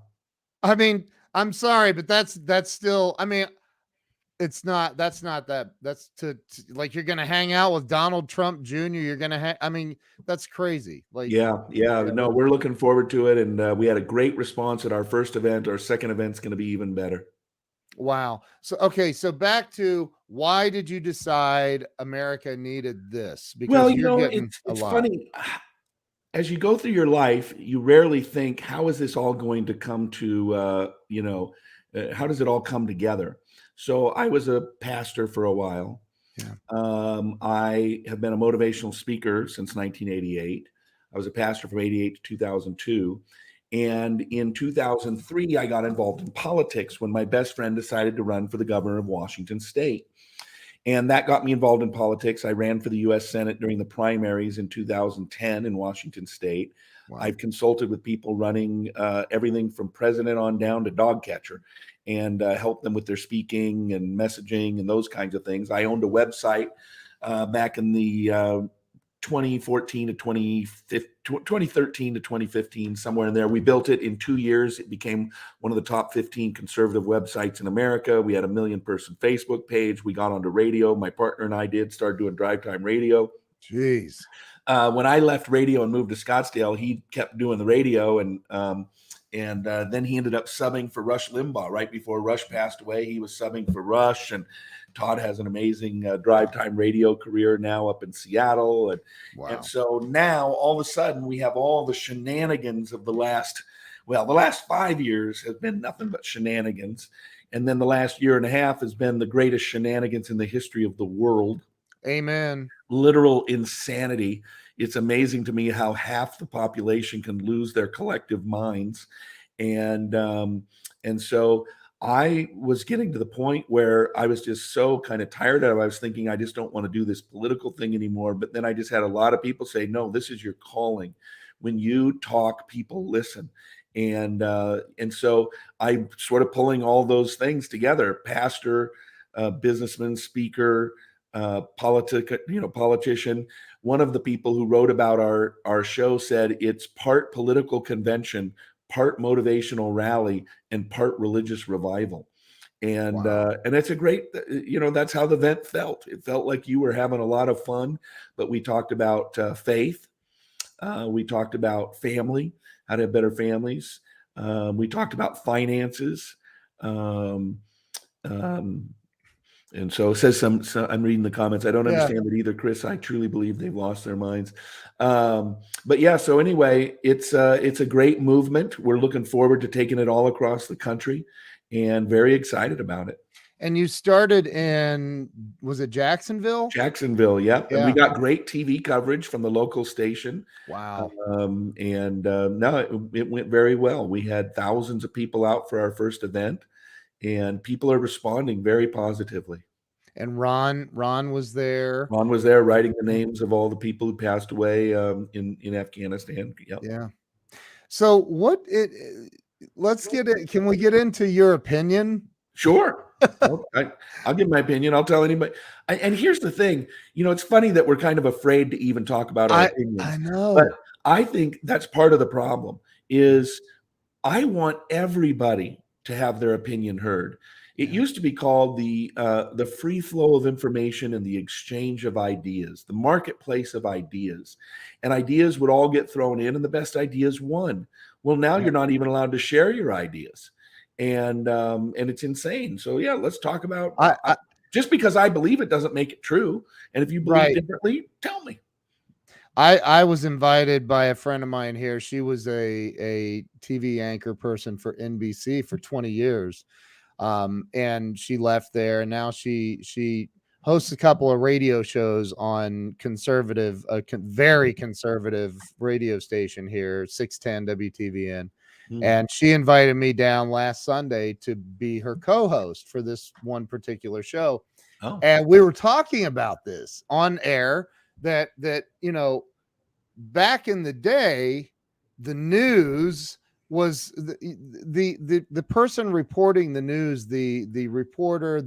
I mean, I'm sorry, but that's still, I mean, that's like, you're going to hang out with Donald Trump Jr. You're going to I mean, that's crazy. Like, Yeah. No, we're looking forward to it. And we had a great response at our first event. Our second event's going to be even better. wow. So, okay. So back to, why did you decide America needed this? Because you're getting a it's lot. funny. As you go through your life, you rarely think, how is this all going to come to, how does it all come together? So I was a pastor for a while. Yeah. I have been a motivational speaker since 1988. I was a pastor from 88 to 2002. And in 2003, I got involved in politics when my best friend decided to run for the governor of Washington State. And that got me involved in politics. I ran for the U.S. Senate during the primaries in 2010 in Washington State. Wow. I've consulted with people running everything from president on down to dog catcher, and helped them with their speaking and messaging and those kinds of things. I owned a website back in the 2013 to 2015, somewhere in there. We built it in 2 years. It became one of the top 15 conservative websites in America. We had a 1 million person Facebook page. We got onto radio. My partner and I started doing drive time radio. Jeez. When I left radio and moved to Scottsdale, he kept doing the radio, and then he ended up subbing for Rush Limbaugh right before Rush passed away. He was subbing for Rush, and Todd has an amazing drive time radio career now up in Seattle. And so now all of a sudden we have all the shenanigans of the last 5 years has been nothing but shenanigans. And then the last year and a half has been the greatest shenanigans in the history of the world. Amen. Literal insanity. It's amazing to me how half the population can lose their collective minds. And so I was getting to the point where I was just so kind of tired of it. I was thinking, I just don't want to do this political thing anymore. But then I just had a lot of people say, no, this is your calling. When you talk, people listen. And so I'm sort of pulling all those things together: pastor, businessman, speaker, politician. One of the people who wrote about our show said it's part political convention, part motivational rally, and part religious revival. And and it's a great, that's how the event felt. It felt like you were having a lot of fun, but we talked about faith. We talked about family, how to have better families. We talked about finances. And so it says I'm reading the comments. I don't understand it either, Chris. I truly believe they've lost their minds. But yeah, so anyway, it's a great movement. We're looking forward to taking it all across the country, and very excited about it. And you started in, was it Jacksonville? Jacksonville, yep. And we got great TV coverage from the local station. Wow. No, it went very well. We had thousands of people out for our first event, and people are responding very positively. And Ron was there. Ron was there writing the names of all the people who passed away in Afghanistan. Yep. Yeah. So let's get it. Can we get into your opinion? Sure. I'll give my opinion. I'll tell anybody. And here's the thing, it's funny that we're kind of afraid to even talk about our opinions. I know. But I think that's part of the problem. Is I want everybody to have their opinion heard. It used to be called the free flow of information and the exchange of ideas, the marketplace of ideas. And ideas would all get thrown in, and the best ideas won. Well, now you're not even allowed to share your ideas. And it's insane. So yeah, let's talk about just because I believe it doesn't make it true. And if you believe differently, tell me. I was invited by a friend of mine here. She was a TV anchor person for NBC for 20 years. And she left there, and now she hosts a couple of radio shows on very conservative radio station here, 610 WTVN. And she invited me down last Sunday to be her co-host for this one particular show. Oh. And we were talking about this on air, that back in the day, the news was the person reporting the news, the reporter,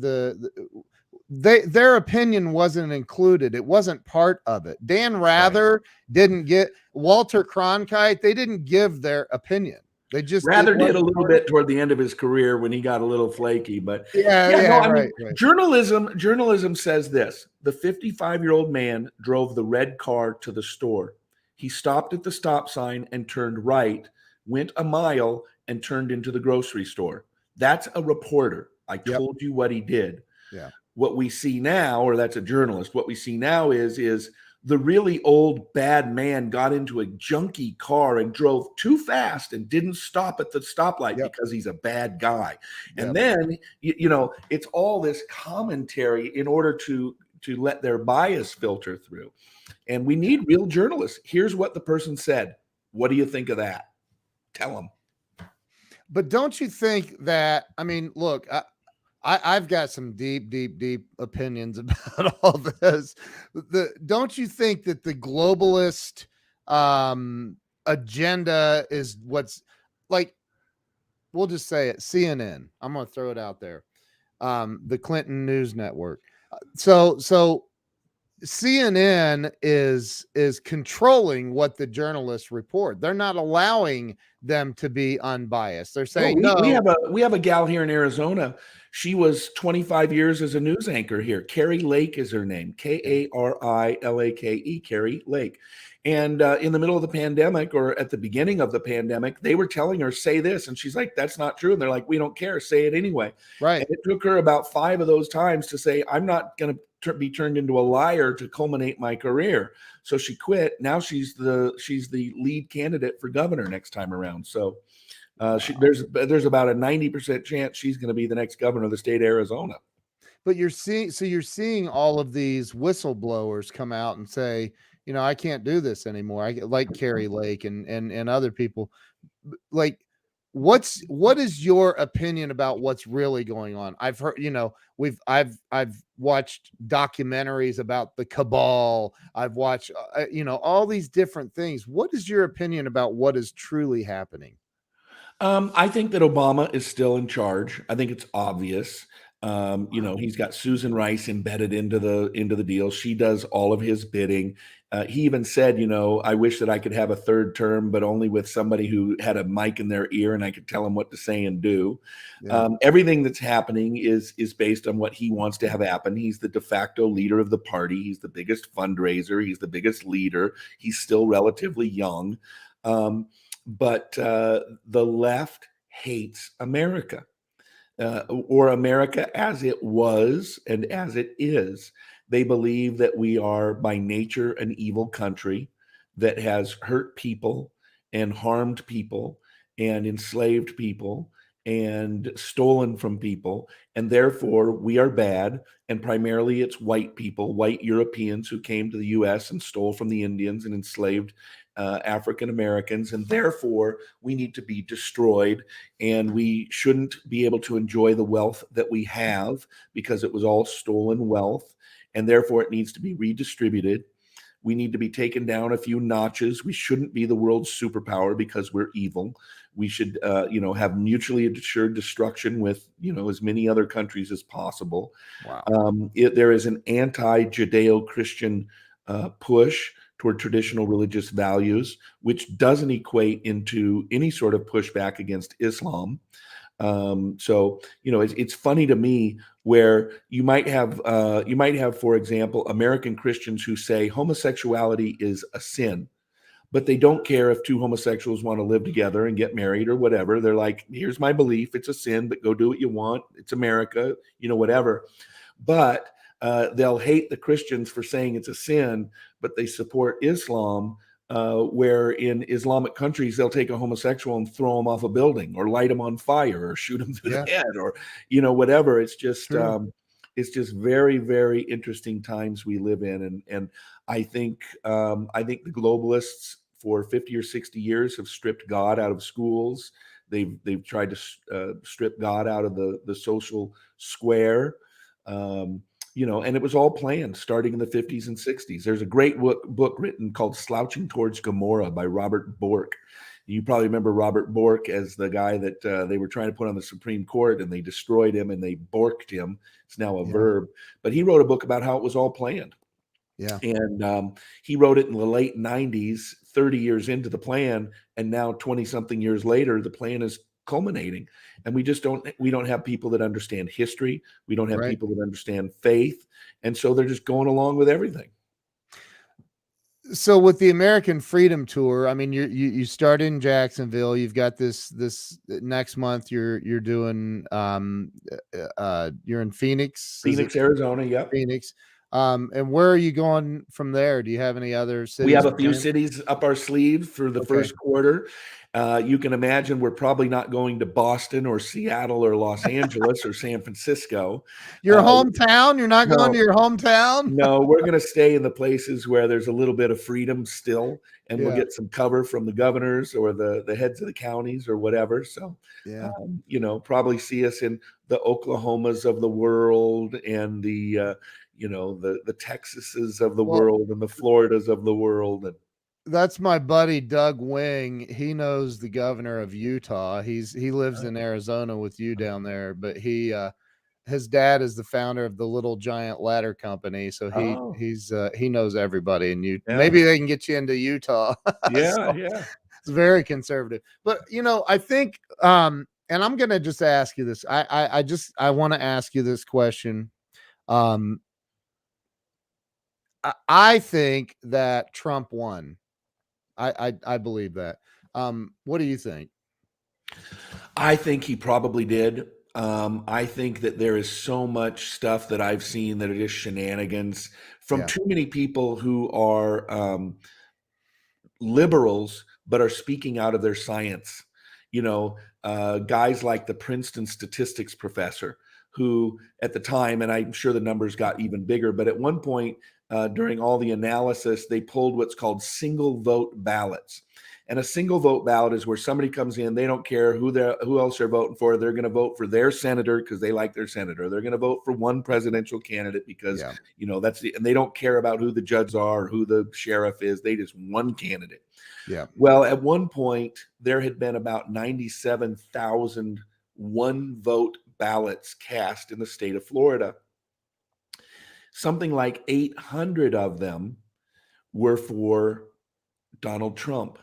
their opinion wasn't included. It wasn't part of it. Dan Rather didn't get, Walter Cronkite, they didn't give their opinion. They just, Rather did a little bit toward the end of his career when he got a little flaky, but I mean, right. journalism says this: the 55-year-old man drove the red car to the store. He stopped at the stop sign and turned right, went a mile and turned into the grocery store. That's a reporter. I told you what he did. Yeah. What we see now, or that's a journalist, what we see now is the really old bad man got into a junky car and drove too fast and didn't stop at the stoplight because he's a bad guy. And then, it's all this commentary in order to let their bias filter through. And we need real journalists. Here's what the person said. What do you think of that? Tell them. But don't you think that, I mean, look, I've got some deep opinions about all this. Don't you think that the globalist agenda is what's, like, we'll just say it, CNN. I'm going to throw it out there. The Clinton News Network. So CNN is controlling what the journalists report. They're not allowing them to be unbiased. They're saying we have a gal here in Arizona. She was 25 years as a news anchor here. Carrie Lake is her name. Karilake. Carrie Lake. And in the middle of the pandemic, or at the beginning of the pandemic, they were telling her, say this. And she's like, that's not true. And they're like, we don't care. Say it anyway. Right. And it took her about 5 of those times to say, I'm not going to be turned into a liar to culminate my career. So she quit. Now she's the lead candidate for governor next time around. So there's about a 90% chance she's going to be the next governor of the state of Arizona. But you're seeing all of these whistleblowers come out and say, I can't do this anymore. I like Carrie Lake and other people. Like, what is your opinion about what's really going on? I've heard, I've watched documentaries about the cabal. I've watched, all these different things. What is your opinion about what is truly happening? I think that Obama is still in charge. I think it's obvious. He's got Susan Rice embedded into the deal. She does all of his bidding. He even said, I wish that I could have a third term, but only with somebody who had a mic in their ear and I could tell them what to say and do. Yeah. Everything that's happening is based on what he wants to have happen. He's the de facto leader of the party. He's the biggest fundraiser. He's the biggest leader. He's still relatively young. But the left hates America. Or America as it was and as it is. They believe that we are by nature an evil country that has hurt people and harmed people and enslaved people and stolen from people. And therefore we are bad. And primarily it's white people, white Europeans who came to the US and stole from the Indians and enslaved African Americans, and therefore we need to be destroyed, and we shouldn't be able to enjoy the wealth that we have because it was all stolen wealth, and therefore it needs to be redistributed. We need to be taken down a few notches. We shouldn't be the world's superpower because we're evil. We should, have mutually assured destruction with, as many other countries as possible. Wow. There is an anti-Judeo-Christian push toward traditional religious values, which doesn't equate into any sort of pushback against Islam. It's funny to me where you might have, for example, American Christians who say homosexuality is a sin, but they don't care if two homosexuals want to live together and get married or whatever. They're like, here's my belief. It's a sin, but go do what you want. It's America, whatever. But they'll hate the Christians for saying it's a sin, but they support Islam, where in Islamic countries, they'll take a homosexual and throw him off a building or light him on fire or shoot him through the head or, whatever. It's just very, very interesting times we live in. And I think the globalists for 50 or 60 years have stripped God out of schools. They've tried to strip God out of the social square. And it was all planned starting in the 50s and 60s. There's a great book written called Slouching Towards Gomorrah by Robert Bork. You probably remember Robert Bork as the guy that they were trying to put on the Supreme Court, and they destroyed him and they borked him. It's now a Yeah. verb. But he wrote a book about how it was all planned. Yeah. And he wrote it in the late 90s, 30 years into the plan. And now 20 something years later, the plan is culminating. And we don't have people that understand history. We don't have Right. people that understand faith. And so they're just going along with everything. So with the American Freedom Tour, I mean, you started in Jacksonville. You've got this next month. You're doing you're in Phoenix. Phoenix, Arizona. Yep. Phoenix. And where are you going from there? Do you have any other cities? We have a few cities up our sleeve for the Okay. first quarter. You can imagine we're probably not going to Boston or Seattle or Los Angeles or San Francisco. Your hometown? You're not going to your hometown? No, we're going to stay in the places where there's a little bit of freedom still, and we'll get some cover from the governors or the heads of the counties or whatever. So, probably see us in the Oklahomas of the world and the Texases of the world and the Floridas of the world. And that's my buddy Doug Wing. He knows the governor of Utah. He lives in Arizona with you down there, but his dad is the founder of the Little Giant Ladder Company, so he knows everybody. And maybe they can get you into Utah. Yeah. It's very conservative. But I think and I'm gonna just ask you this. I want to ask you this question. I think that Trump won. I believe that. What do you think? I think he probably did. I think that there is so much stuff that I've seen that are just shenanigans from too many people who are liberals, but are speaking out of their science. Guys like the Princeton statistics professor, who at the time, and I'm sure the numbers got even bigger, but at one point during all the analysis, they pulled what's called single vote ballots. And a single vote ballot is where somebody comes in, they don't care who else they're voting for. They're going to vote for their senator because they like their senator. They're going to vote for one presidential candidate because, and they don't care about who the judges are, or who the sheriff is. They just one candidate. Yeah. Well, at one point, there had been about 97,000 one vote ballots cast in the state of Florida. Something like 800 of them were for Donald Trump.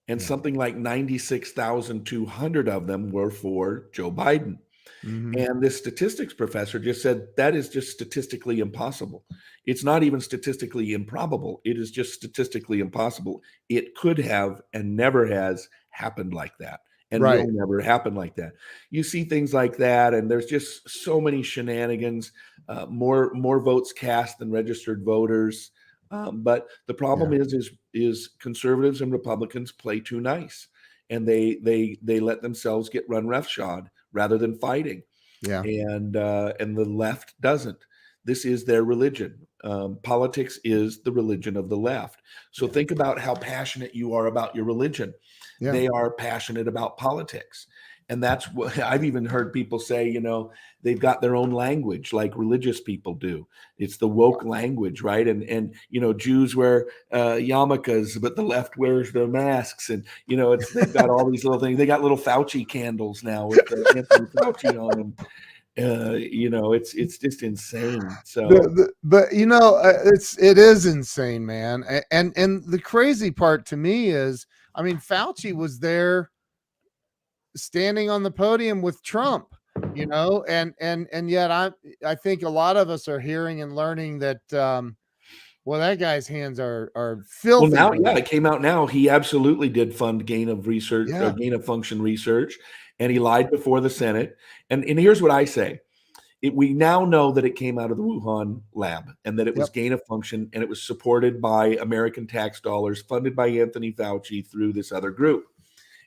And something like 96,200 of them were for Joe Biden. Mm-hmm. And this statistics professor just said, that is just statistically impossible. It's not even statistically improbable. It is just statistically impossible. It could have and never has happened like that. And will never happen like that. You see things like that, and there's just so many shenanigans, more votes cast than registered voters. But the problem is conservatives and Republicans play too nice, and they let themselves get run roughshod rather than fighting. Yeah, and the left doesn't. This is their religion. Politics is the religion of the left. So think about how passionate you are about your religion. Yeah. They are passionate about politics. And that's what I've even heard people say, they've got their own language like religious people do. It's the woke language, right? And Jews wear yarmulkes, but the left wears their masks. And, they've got all these little things. They got little Fauci candles now with Anthony Fauci on them. It's just insane. So, but it is insane, man. And the crazy part to me is, I mean, Fauci was there standing on the podium with Trump, and yet I think a lot of us are hearing and learning that, that guy's hands are filthy. Well, now, it came out now. He absolutely did fund gain of function research, and he lied before the Senate. And here's what I say. We now know that it came out of the Wuhan lab and that it was gain of function, and it was supported by American tax dollars, funded by Anthony Fauci through this other group.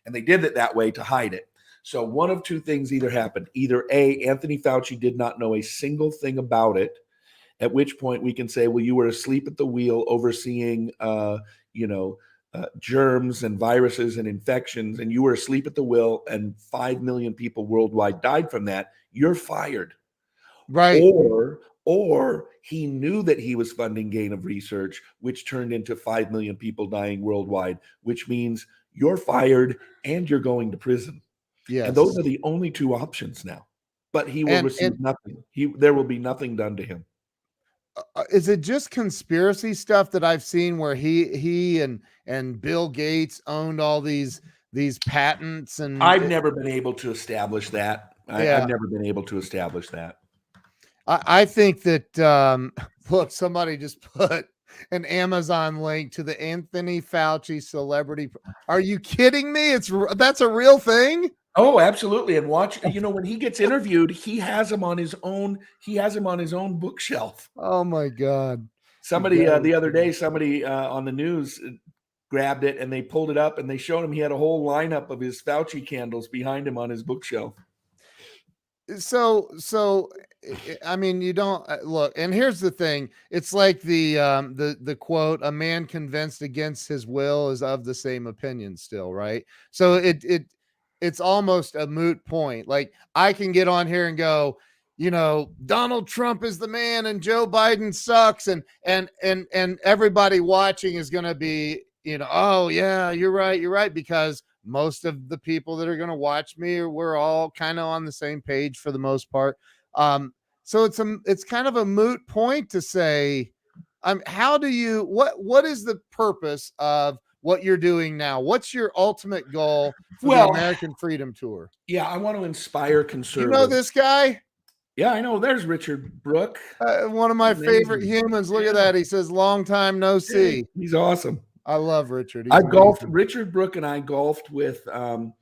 And they did it that way to hide it. So one of two things either happened. Either A, Anthony Fauci did not know a single thing about it, at which point we can say, well, you were asleep at the wheel overseeing, germs and viruses and infections, and you were asleep at the wheel, and 5 million people worldwide died from that. You're fired. Right. Or he knew that he was funding gain of research, which turned into 5 million people dying worldwide, which means you're fired and you're going to prison. And those Yes. are the only two options now. But he will And receive nothing. There will be nothing done to him. is it just conspiracy stuff that I've seen where he and Bill Gates owned all these patents and I've never been able to establish that. yeah. I've never been able to establish that. I think that look, somebody just put an Amazon link to the Anthony Fauci celebrity. Are you kidding me? That's a real thing. Oh, absolutely. And watch, when he gets interviewed, he has him on his own. He has him on his own bookshelf. Oh my God. Somebody the other day, somebody on the news grabbed it and they pulled it up and they showed him he had a whole lineup of his Fauci candles behind him on his bookshelf. So I mean, you don't look, and here's the thing. It's like the quote, a man convinced against his will is of the same opinion still, right? So it's almost a moot point. Like I can get on here and go, Donald Trump is the man and Joe Biden sucks. And everybody watching is going to be, oh yeah, you're right. Because most of the people that are going to watch me, we're all kind of on the same page for the most part. So it's kind of a moot point to say, how do you, what is the purpose of what you're doing now? What's your ultimate goal for the American Freedom Tour? Yeah, I want to inspire conservatives. You know this guy? Yeah, I know. There's Richard Brooke. One of my favorite humans. Look at that. He says, long time no see. He's awesome. I love Richard. I golfed. Richard Brooke and I golfed with John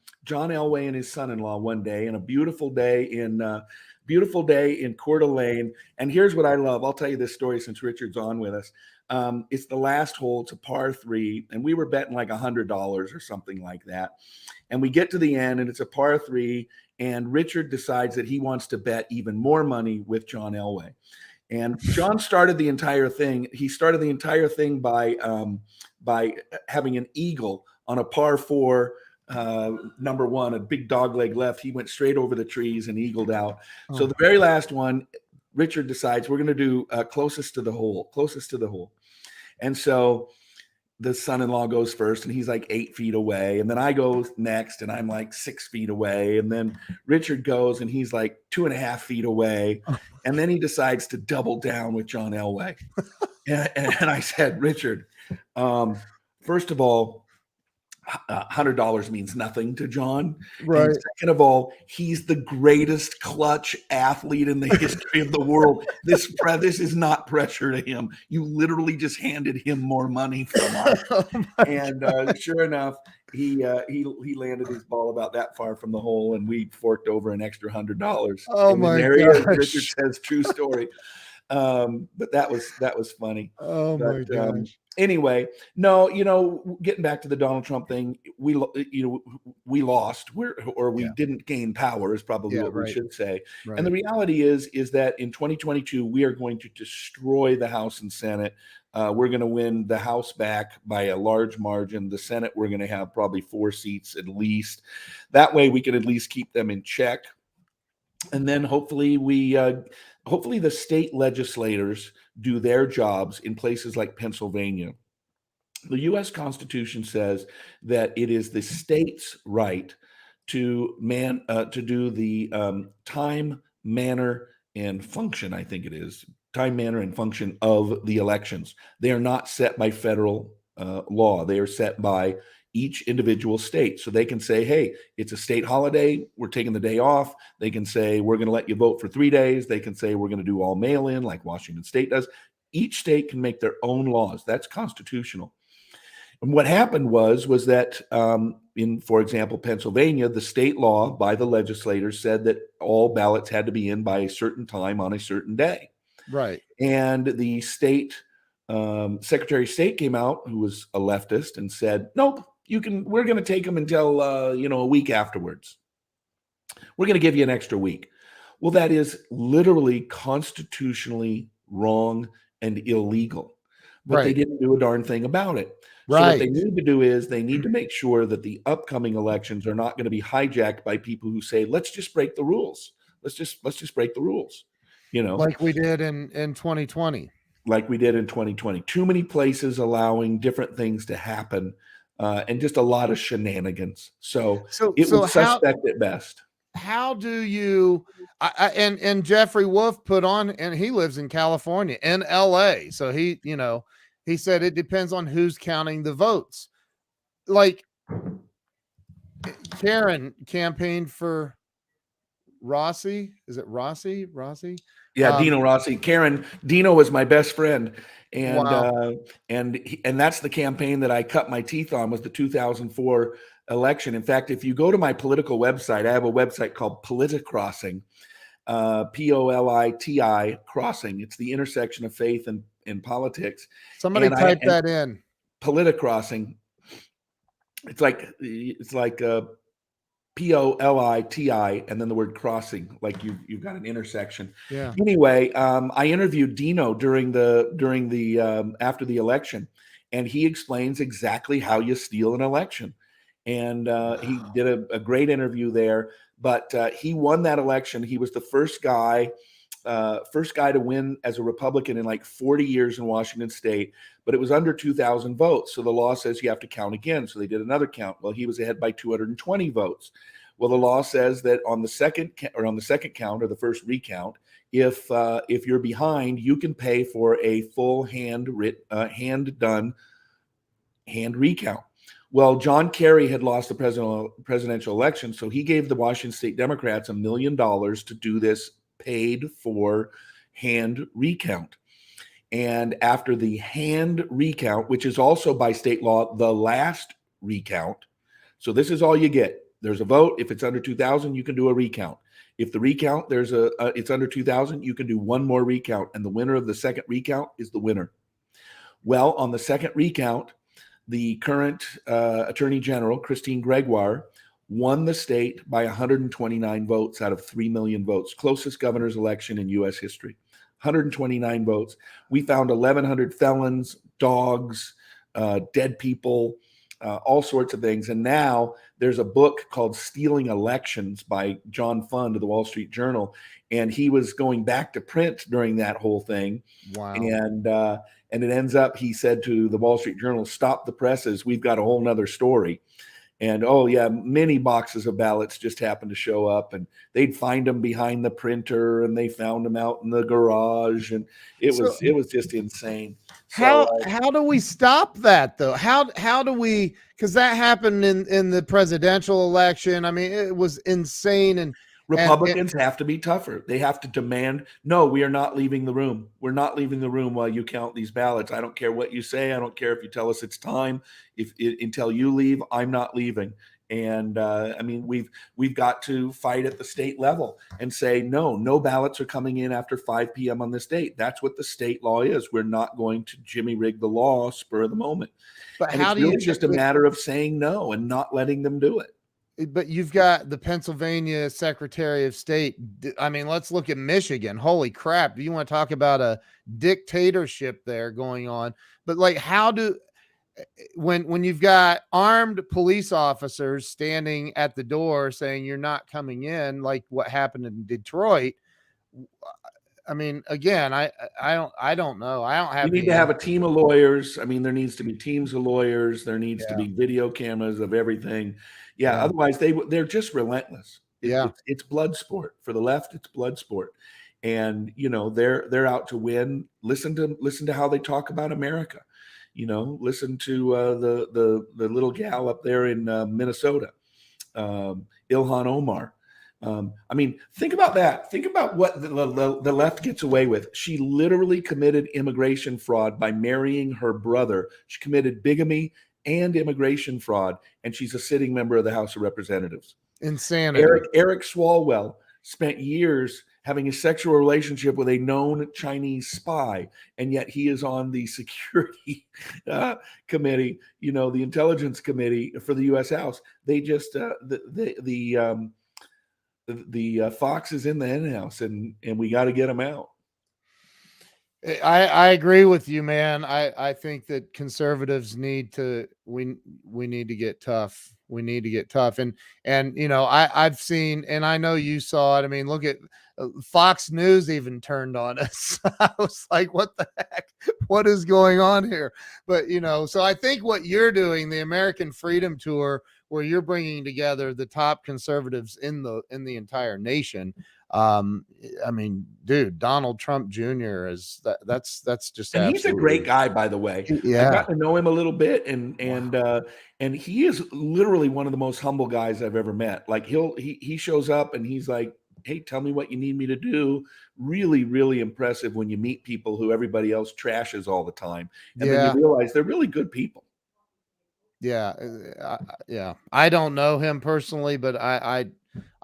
Elway and his son-in-law one day, and a beautiful day in Coeur d'Alene. And here's what I love. I'll tell you this story since Richard's on with us. It's the last hole. It's a par 3, and we were betting like $100 or something like that. And we get to the end, and it's a par 3, and Richard decides that he wants to bet even more money with John Elway. And John started the entire thing. He started the entire thing by having an eagle on a par 4, number 1, a big dog leg left. He went straight over the trees and eagled out. Oh. So the very last one, Richard decides we're going to do closest to the hole. And so the son-in-law goes first, and he's like 8 feet away. And then I go next, and I'm like 6 feet away. And then Richard goes, and he's like 2.5 feet away. And then he decides to double down with John Elway. and I said, Richard, first of all, $100 means nothing to John. Right. And second of all, he's the greatest clutch athlete in the history of the world. This is not pressure to him. You literally just handed him more money from us. And sure enough, he landed his ball about that far from the hole, and we forked over an extra $100. Oh my there he is. Richard says, true story. But that was funny. Oh my gosh. Anyway, no, getting back to the Donald Trump thing, we lost, we didn't gain power is probably what we should say. Right. And the reality is that in 2022, we are going to destroy the House and Senate. We're going to win the House back by a large margin. The Senate, we're going to have probably 4 seats at least. That way we can at least keep them in check. And then hopefully the state legislators do their jobs in places like Pennsylvania. The U.S. Constitution says that it is the state's right to do the time, manner, and function. I think it is time, manner, and function of the elections. They are not set by federal law. They are set by each individual state. So they can say, hey, it's a state holiday, we're taking the day off. They can say, we're going to let you vote for 3 days. They can say, we're going to do all mail-in like Washington State does. Each state can make their own laws. That's constitutional. And what happened was that in, for example, Pennsylvania, the state law by the legislators said that all ballots had to be in by a certain time on a certain day. Right. And the state Secretary of State came out, who was a leftist, and said, nope, we're going to take them until, a week afterwards. We're going to give you an extra week. Well, that is literally constitutionally wrong and illegal, but they didn't do a darn thing about it. So what they need to do is they need to make sure that the upcoming elections are not going to be hijacked by people who say, let's just break the rules. Let's just break the rules, like we did in 2020. Like we did in 2020. Too many places allowing different things to happen and just a lot of shenanigans. So So it so was how suspect at best. how do you and Jeffrey Wolf put on, and he lives in California, in LA. So he said it depends on who's counting the votes. Like Karen campaigned for Rossi. Is it Rossi? Rossi? Yeah, Dino Rossi. Dino was my best friend, and Wow. and that's the campaign that I cut my teeth on, was the 2004 election. In fact, if you go to my political website, I have a website called Politicrossing, POLITI crossing. It's the intersection of faith and politics. Somebody And type that in. Politicrossing. It's like POLITI, and then the word crossing, like you've got an intersection. Yeah. Anyway, I interviewed Dino during the after the election, and he explains exactly how you steal an election. And he did a great interview there. But he won that election. He was the first guy to win as a Republican in like 40 years in Washington State, but it was under 2,000 votes. So the law says you have to count again. So they did another count. Well, he was ahead by 220 votes. Well, the law says that on the second count, or the first recount, if you're behind, you can pay for a full hand done recount. Well, John Kerry had lost the presidential election, so he gave the Washington State Democrats $1 million to do this paid for hand recount. And after the hand recount, which is also by state law the last recount, so this is all you get. There's a vote. If it's under 2,000, you can do a recount. If the recount it's under 2,000, you can do one more recount, and the winner of the second recount is the winner. Well, on the second recount, the current Attorney General, Christine Gregoire, won the state by 129 votes out of 3 million votes. Closest governor's election in U.S. history. 129 votes. We found 1,100 felons, dogs, dead people, all sorts of things. And now there's a book called Stealing Elections by John Fund of the Wall Street Journal. And he was going back to print during that whole thing. Wow. And it ends up, he said to the Wall Street Journal, stop the presses. We've got a whole nother story. And oh yeah, many boxes of ballots just happened to show up, and they'd find them behind the printer, and they found them out in the garage, and it was just insane. How do we stop that though? How do we, because that happened in the presidential election. I mean, it was insane. And Republicans have to be tougher. They have to demand, no, we are not leaving the room. We're not leaving the room while you count these ballots. I don't care what you say. I don't care if you tell us it's time. Until you leave, I'm not leaving. And I mean, we've got to fight at the state level and say, no ballots are coming in after 5 p.m. on this date. That's what the state law is. We're not going to Jimmy rig the law spur of the moment. But and how it's do really you just a matter of saying no and not letting them do it. But you've got the Pennsylvania Secretary of State. I mean, let's look at Michigan. Holy crap. Do you want to talk about a dictatorship there going on? But like, how do, when you've got armed police officers standing at the door saying you're not coming in, like what happened in Detroit, I mean, again, I don't know. I don't have. You need to have a team of lawyers. I mean, there needs to be teams of lawyers. There needs to be video cameras of everything. Yeah. Otherwise, they're just relentless. It's blood sport for the left. It's blood sport, and they're out to win. Listen to how they talk about America. Listen to the little gal up there in Minnesota, Ilhan Omar. I mean, think about that. Think about what the left gets away with. She literally committed immigration fraud by marrying her brother. She committed bigamy and immigration fraud, and she's a sitting member of the House of Representatives. Insanity. Eric Swalwell spent years having a sexual relationship with a known Chinese spy, and yet he is on the security committee, the intelligence committee for the U.S. House. They just the fox is in the hen house, and we got to get them out. I agree with you, man. I think that conservatives need to, we need to get tough. We need to get tough. And I've seen, and I know you saw it. I mean, look at Fox News even turned on us. I was like, what the heck? what is going on here? But, you know, so I think what you're doing, the American Freedom Tour, where you're bringing together the top conservatives in the entire nation. I mean, dude, Donald Trump Jr. is that's just, and he's a great guy, by the way. Yeah. I got to know him a little bit, and he is literally one of the most humble guys I've ever met. Like he shows up and he's like, hey, tell me what you need me to do. Really, really impressive when you meet people who everybody else trashes all the time. And then you realize they're really good people. Yeah. Yeah. I don't know him personally, but I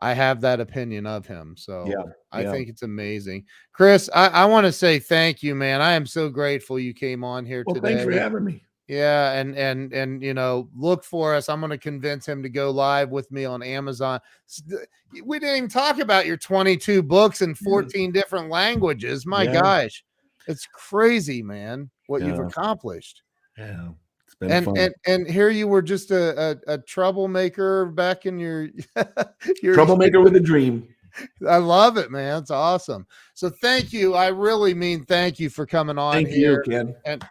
have that opinion of him. So I think it's amazing. Chris, I want to say thank you, man. I am so grateful you came on here today. Thanks for having me. Yeah. And, you know, look for us. I'm going to convince him to go live with me on Amazon. We didn't even talk about your 22 books in 14 different languages. My gosh, it's crazy, man, what you've accomplished. Yeah. It's been fun. And here you were just a troublemaker back in your troublemaker with a dream. I love it, man. It's awesome. So thank you. I really mean thank you for coming on Thank here. you, Ken. And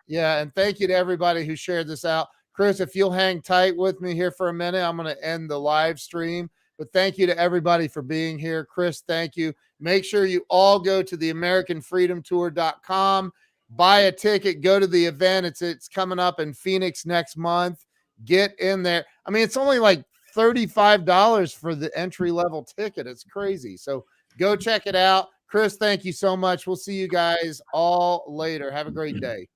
thank you to everybody who shared this out. Chris, if you'll hang tight with me here for a minute, I'm going to end the live stream. But thank you to everybody for being here. Chris, thank you. Make sure you all go to the AmericanFreedomTour.com. Buy a ticket, go to the event. It's coming up in Phoenix next month. Get in there. I mean, it's only like $35 for the entry-level ticket. It's crazy. So go check it out. Chris, thank you so much. We'll see you guys all later. Have a great day.